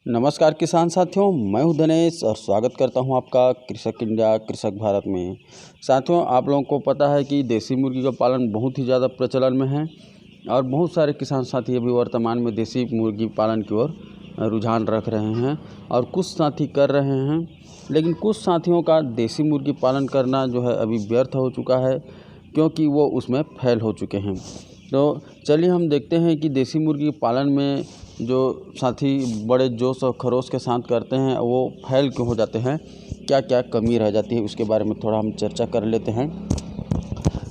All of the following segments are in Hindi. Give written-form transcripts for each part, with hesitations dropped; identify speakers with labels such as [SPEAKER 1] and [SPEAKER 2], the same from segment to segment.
[SPEAKER 1] नमस्कार किसान साथियों, मैं हूं दिनेश और स्वागत करता हूं आपका कृषक इंडिया कृषक भारत में। साथियों, आप लोगों को पता है कि देसी मुर्गी का पालन बहुत ही ज़्यादा प्रचलन में है और बहुत सारे किसान साथी अभी वर्तमान में देसी मुर्गी पालन की ओर रुझान रख रहे हैं और कुछ साथी कर रहे हैं, लेकिन कुछ साथियों का देसी मुर्गी पालन करना जो है अभी व्यर्थ हो चुका है क्योंकि वो उसमें फेल हो चुके हैं। तो चलिए हम देखते हैं कि देसी मुर्गी पालन में जो साथी बड़े जोश और खरोश के साथ करते हैं वो फेल क्यों हो जाते हैं, क्या क्या कमी रह जाती है, उसके बारे में थोड़ा हम चर्चा कर लेते हैं।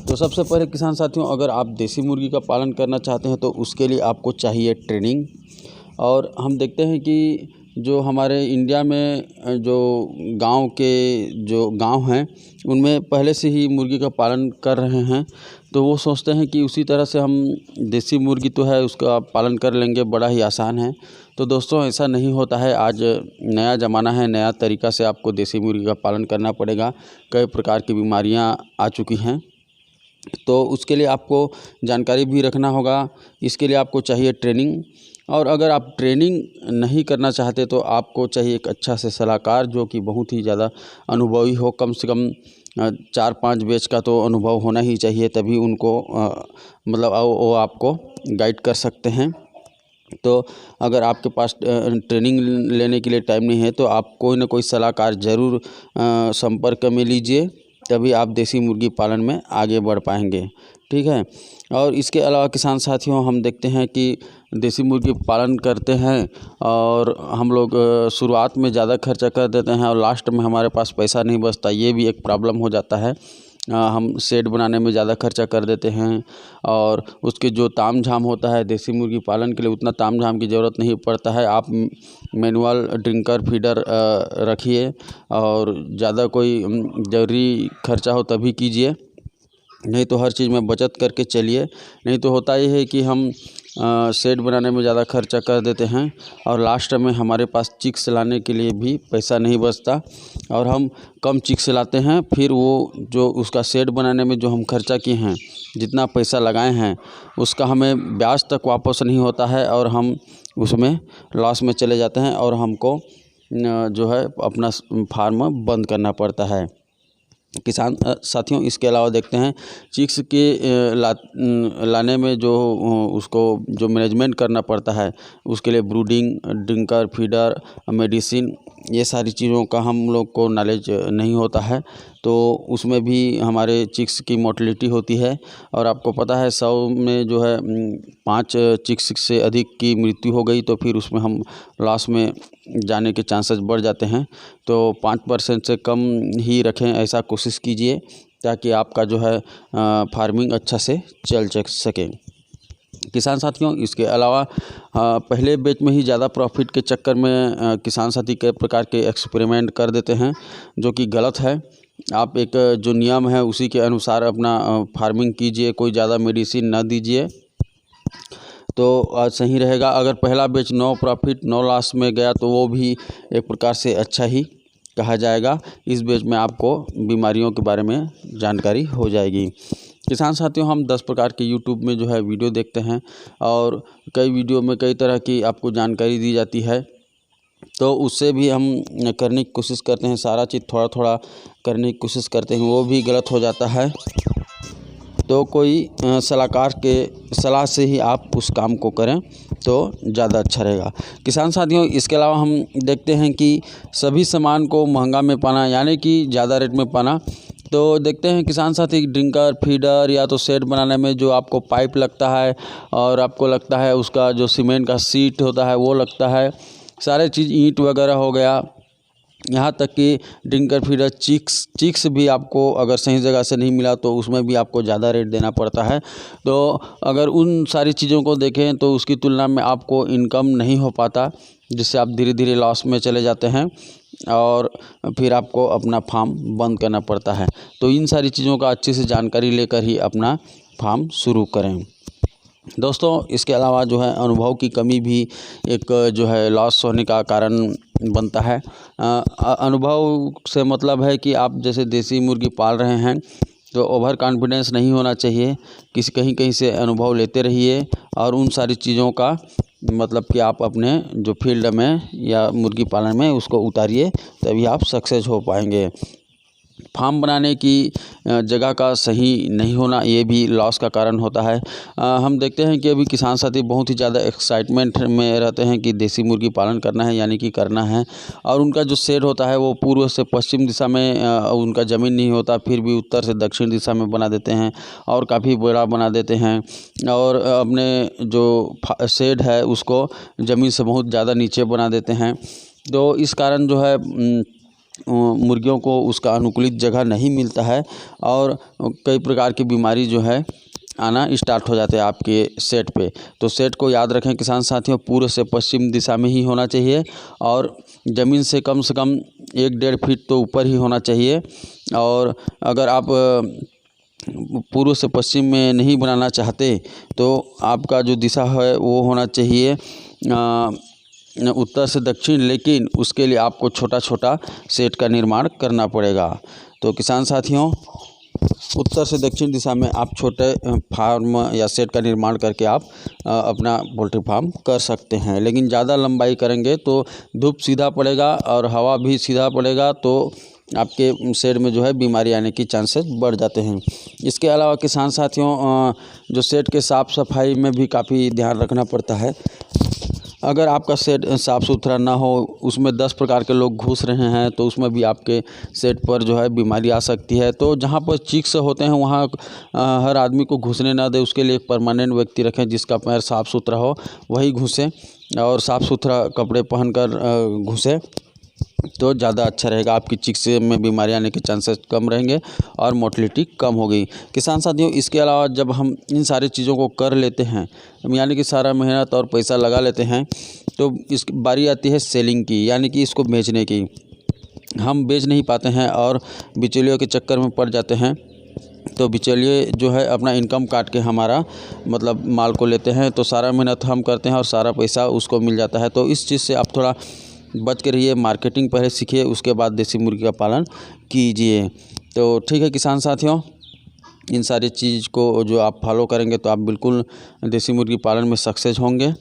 [SPEAKER 1] तो सबसे पहले किसान साथियों, अगर आप देसी मुर्गी का पालन करना चाहते हैं तो उसके लिए आपको चाहिए ट्रेनिंग। और हम देखते हैं कि जो हमारे इंडिया में जो गांव हैं उनमें पहले से ही मुर्गी का पालन कर रहे हैं, तो वो सोचते हैं कि उसी तरह से हम देसी मुर्गी तो है उसका पालन कर लेंगे, बड़ा ही आसान है। तो दोस्तों, ऐसा नहीं होता है। आज नया ज़माना है, नया तरीक़ा से आपको देसी मुर्गी का पालन करना पड़ेगा। कई प्रकार की बीमारियां आ चुकी हैं, तो उसके लिए आपको जानकारी भी रखना होगा। इसके लिए आपको चाहिए ट्रेनिंग। और अगर आप ट्रेनिंग नहीं करना चाहते तो आपको चाहिए एक अच्छा से सलाहकार जो कि बहुत ही ज़्यादा अनुभवी हो, कम से कम 4-5 बैच का तो अनुभव होना ही चाहिए, तभी उनको वो आपको गाइड कर सकते हैं। तो अगर आपके पास ट्रेनिंग लेने के लिए टाइम नहीं है तो आप कोई ना कोई सलाहकार ज़रूर संपर्क में लीजिए, तभी आप देसी मुर्गी पालन में आगे बढ़ पाएंगे। ठीक है। और इसके अलावा किसान साथियों, हम देखते हैं कि देसी मुर्गी पालन करते हैं और हम लोग शुरुआत में ज़्यादा खर्चा कर देते हैं और लास्ट में हमारे पास पैसा नहीं बचता, ये भी एक प्रॉब्लम हो जाता है। हम शेड बनाने में ज़्यादा खर्चा कर देते हैं और उसके जो ताम झाम होता है देसी मुर्गी पालन के लिए उतना ताम झाम की ज़रूरत नहीं पड़ता है। आप मैनुअल ड्रिंकर फीडर रखिए और ज़्यादा कोई ज़रूरी खर्चा हो तभी कीजिए, नहीं तो हर चीज़ में बचत करके चलिए। नहीं तो होता ये है कि हम शेड बनाने में ज़्यादा खर्चा कर देते हैं और लास्ट में हमारे पास चिक्स लाने के लिए भी पैसा नहीं बचता और हम कम चिक्स लाते हैं। फिर वो जो उसका शेड बनाने में जो हम खर्चा किए हैं, जितना पैसा लगाए हैं, उसका हमें ब्याज तक वापस नहीं होता है और हम उसमें लॉस में चले जाते हैं और हमको जो है अपना फार्म बंद करना पड़ता है। किसान साथियों, इसके अलावा देखते हैं चिक्स के लाने में जो उसको जो मैनेजमेंट करना पड़ता है, उसके लिए ब्रूडिंग, ड्रिंकर फीडर, मेडिसिन, ये सारी चीज़ों का हम लोग को नॉलेज नहीं होता है, तो उसमें भी हमारे चिक्स की मोर्टेलिटी होती है। और आपको पता है 100 में जो है 5 चिक्स से अधिक की मृत्यु हो गई तो फिर उसमें हम लॉस में जाने के चांसेस बढ़ जाते हैं। तो 5% से कम ही रखें, ऐसा कोशिश कीजिए ताकि आपका जो है फार्मिंग अच्छा से चल सके। किसान साथियों, इसके अलावा पहले बैच में ही ज़्यादा प्रॉफिट के चक्कर में किसान साथी कई प्रकार के एक्सपेरिमेंट कर देते हैं, जो कि गलत है। आप एक जो नियम है उसी के अनुसार अपना फार्मिंग कीजिए, कोई ज़्यादा मेडिसिन ना दीजिए तो सही रहेगा। अगर पहला batch no profit no loss में गया तो वो भी एक प्रकार से अच्छा ही कहा जाएगा। इस बैच में आपको बीमारियों के बारे में जानकारी हो जाएगी। किसान साथियों, हम 10 प्रकार के यूट्यूब में जो है वीडियो देखते हैं और कई वीडियो में कई तरह की आपको जानकारी दी जाती है, तो उससे भी हम करने की कोशिश करते हैं। सारा चीज़ थोड़ा थोड़ा करने की कोशिश करते हैं, वो भी गलत हो जाता है। तो कोई सलाहकार के सलाह से ही आप उस काम को करें तो ज़्यादा अच्छा रहेगा। किसान साथियों, इसके अलावा हम देखते हैं कि सभी सामान को महंगा में पाना, यानी कि ज़्यादा रेट में पाना। तो देखते हैं किसान साथी ड्रिंकर फीडर या तो शेड बनाने में जो आपको पाइप लगता है और आपको लगता है उसका जो सीमेंट का सीट होता है वो लगता है, सारे चीज़ ईंट वगैरह हो गया, यहाँ तक कि ड्रिंकर फीडर चिक्स भी आपको अगर सही जगह से नहीं मिला तो उसमें भी आपको ज़्यादा रेट देना पड़ता है। तो अगर उन सारी चीज़ों को देखें तो उसकी तुलना में आपको इनकम नहीं हो पाता, जिससे आप धीरे धीरे लॉस में चले जाते हैं और फिर आपको अपना फार्म बंद करना पड़ता है। तो इन सारी चीज़ों का अच्छे से जानकारी लेकर ही अपना फार्म शुरू करें। दोस्तों, इसके अलावा जो है अनुभव की कमी भी एक जो है लॉस होने का कारण बनता है। अनुभव से मतलब है कि आप जैसे देसी मुर्गी पाल रहे हैं तो ओवर कॉन्फिडेंस नहीं होना चाहिए, कहीं से अनुभव लेते रहिए और उन सारी चीज़ों का मतलब कि आप अपने जो फील्ड में या मुर्गी पालन में उसको उतारिए, तभी आप सक्सेस हो पाएंगे। फार्म बनाने की जगह का सही नहीं होना, ये भी लॉस का कारण होता है। हम देखते हैं कि अभी किसान साथी बहुत ही ज़्यादा एक्साइटमेंट में रहते हैं कि देसी मुर्गी पालन करना है, यानी कि करना है, और उनका जो शेड होता है वो पूर्व से पश्चिम दिशा में उनका ज़मीन नहीं होता, फिर भी उत्तर से दक्षिण दिशा में बना देते हैं और काफ़ी बड़ा बना देते हैं, और अपने जो शेड है उसको ज़मीन से बहुत ज़्यादा नीचे बना देते हैं। तो इस कारण जो है मुर्गियों को उसका अनुकूलित जगह नहीं मिलता है और कई प्रकार की बीमारी जो है आना स्टार्ट हो जाते हैं आपके सेट पे। तो सेट को याद रखें किसान साथियों, पूर्व से पश्चिम दिशा में ही होना चाहिए और ज़मीन से कम 1-1.5 फीट तो ऊपर ही होना चाहिए। और अगर आप पूर्व से पश्चिम में नहीं बनाना चाहते तो आपका जो दिशा है वो होना चाहिए उत्तर से दक्षिण, लेकिन उसके लिए आपको छोटा छोटा सेट का निर्माण करना पड़ेगा। तो किसान साथियों, उत्तर से दक्षिण दिशा में आप छोटे फार्म या सेट का निर्माण करके आप अपना पोल्ट्री फार्म कर सकते हैं, लेकिन ज़्यादा लंबाई करेंगे तो धूप सीधा पड़ेगा और हवा भी सीधा पड़ेगा, तो आपके शेड में जो है बीमारी आने की चांसेस बढ़ जाते हैं। इसके अलावा किसान साथियों, जो शेड के साफ़ सफाई में भी काफ़ी ध्यान रखना पड़ता है। अगर आपका शेड साफ़ सुथरा ना हो, उसमें 10 प्रकार के लोग घुस रहे हैं, तो उसमें भी आपके शेड पर जो है बीमारी आ सकती है। तो जहाँ पर चिक्स होते हैं वहाँ हर आदमी को घुसने ना दे, उसके लिए एक परमानेंट व्यक्ति रखें जिसका पैर साफ़ सुथरा हो, वही घुसे और साफ़ सुथरा कपड़े पहनकर घुसे तो ज़्यादा अच्छा रहेगा। आपकी चिक्स में बीमारी आने के चांसेस कम रहेंगे और मोर्टेलिटी कम होगी। किसान साथियों, इसके अलावा जब हम इन सारी चीज़ों को कर लेते हैं, यानी कि सारा मेहनत और पैसा लगा लेते हैं, तो इस बारी आती है सेलिंग की, यानी कि इसको बेचने की। हम बेच नहीं पाते हैं और बिचौलियों के चक्कर में पड़ जाते हैं, तो बिचौलिए जो है अपना इनकम काट के हमारा मतलब माल को लेते हैं, तो सारा मेहनत हम करते हैं और सारा पैसा उसको मिल जाता है। तो इस चीज़ से आप थोड़ा बच के रहिए। मार्केटिंग पहले सीखिए, उसके बाद देसी मुर्गी का पालन कीजिए। तो ठीक है किसान साथियों, इन सारी चीज़ को जो आप फॉलो करेंगे तो आप बिल्कुल देसी मुर्गी पालन में सक्सेस होंगे।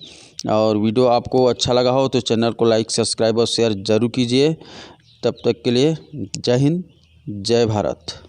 [SPEAKER 1] और वीडियो आपको अच्छा लगा हो तो चैनल को लाइक, सब्सक्राइब और शेयर ज़रूर कीजिए। तब तक के लिए जय हिंद, जय भारत।